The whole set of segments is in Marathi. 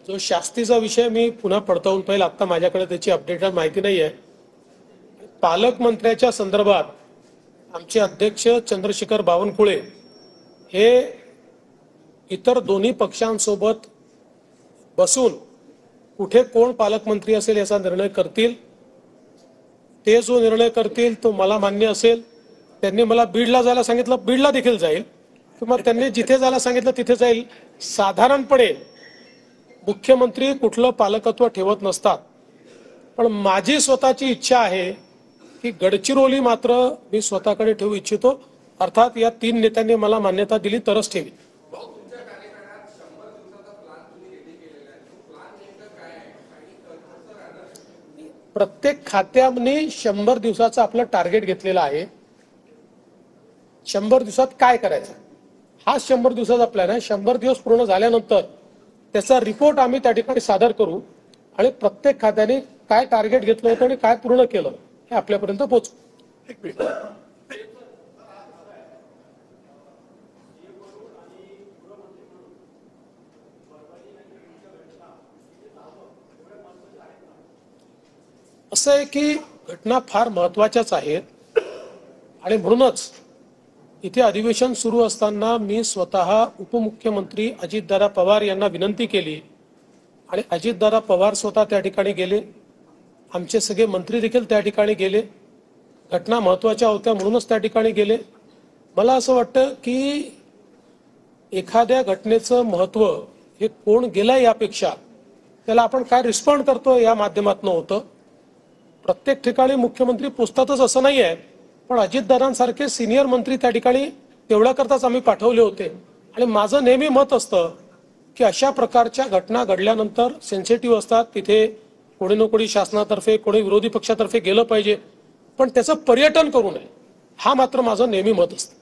जो शास्तीचा विषय मी पुन्हा पडताळून पाहिलं, आता माझ्याकडे त्याची अपडेटेड माहिती नाही आहे. पालकमंत्र्याच्या संदर्भात आमचे अध्यक्ष चंद्रशेखर बावनकुळे हे इतर दोन्ही पक्षांसोबत बसून कुठे कोण पालकमंत्री असेल याचा निर्णय करतील. ते जो निर्णय करतील तो मला मान्य असेल. त्यांनी मला बीडला जायला सांगितलं, बीडला देखील जाईल, किंवा त्यांनी जिथे जायला सांगितलं तिथे जाईल. साधारणपणे मुख्यमंत्री कुठलं पालकत्व ठेवत नसतात, पण माझी स्वतःची इच्छा आहे की गडचिरोली मात्र मी स्वतःकडे ठेवू इच्छितो. अर्थात या 3 नेत्यांनी मला मान्यता दिली तरच ठेवी. प्रत्येक खात्याने 100 दिवसाचं आपलं टार्गेट घेतलेलं आहे. 100 दिवसात काय करायचं हा 100 दिवसाचा प्लॅन आहे. 100 दिवस पूर्ण झाल्यानंतर त्याचा रिपोर्ट आम्ही त्या ठिकाणी सादर करू आणि प्रत्येक खात्याने काय टार्गेट घेतलं होतं आणि काय पूर्ण केलं हे आपल्यापर्यंत पोहोचू. असं आहे की घटना फार महत्वाच्याच आहेत आणि म्हणूनच इथे अधिवेशन सुरू असताना मी स्वतः उपमुख्यमंत्री अजितदादा पवार यांना विनंती केली आणि अजितदादा पवार स्वतः त्या ठिकाणी गेले. आमचे सगळे मंत्री देखील त्या ठिकाणी गेले. घटना महत्वाच्या होत्या म्हणूनच त्या ठिकाणी गेले. मला असं वाटतं की एखाद्या घटनेचं महत्व हे कोण गेलं यापेक्षा त्याला आपण काय रिस्पॉन्ड करतो या माध्यमातून होतं. प्रत्येक ठिकाणी मुख्यमंत्री पोचतातच असं नाही आहे, पण अजितदादांसारखे सिनियर मंत्री त्या ठिकाणी तेवढ्या करताच आम्ही पाठवले होते. आणि माझं नेहमी मत असतं की अशा प्रकारच्या घटना घडल्यानंतर सेन्सिटिव्ह असतात, तिथे कोणी ना कोणी शासनातर्फे कोणी विरोधी पक्षातर्फे गेलं पाहिजे, पण त्याचं पर्यटन करू नये. हा मात्र माझं नेहमी मत असतं.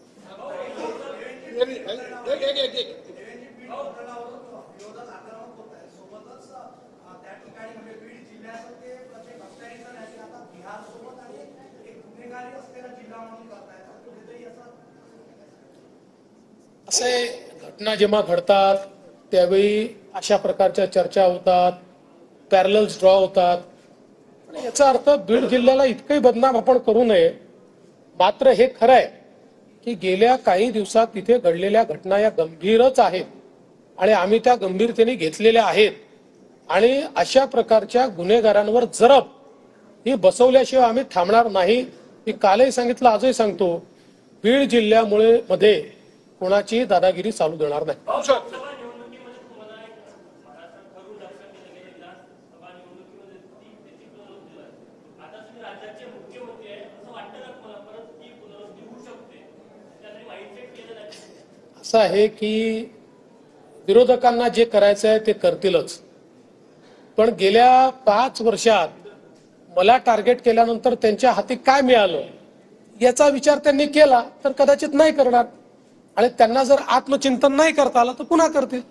असे घटना जेव्हा घडतात त्यावेळी अशा प्रकारच्या चर्चा होतात, पॅरलल्स ड्रॉ होतात. याचा अर्थ बीड जिल्ह्याला इतकंही बदनाम आपण करू नये. मात्र हे खरं आहे की गेल्या काही दिवसात तिथे घडलेल्या घटना या गंभीरच आहेत आणि आम्ही त्या गंभीरतेने घेतलेल्या आहेत. आणि अशा प्रकारच्या गुन्हेगारांवर जरब ही बसवल्याशिवाय आम्ही थांबणार नाही. मी कालही सांगितलं, आजही सांगतो, बीड जिल्ह्यामुळे मध्ये कोणाची दादागिरी चालू देणार नाही. असं आहे की विरोधकांना जे करायचं आहे ते करतीलच, पण गेल्या 5 वर्षात मला टार्गेट केल्यानंतर त्यांच्या हाती काय मिळालं याचा विचार त्यांनी केला तर कदाचित नाही करणार. आणि त्यांना जर आत्मचिंतन नाही करता आलं तर पुन्हा करतील.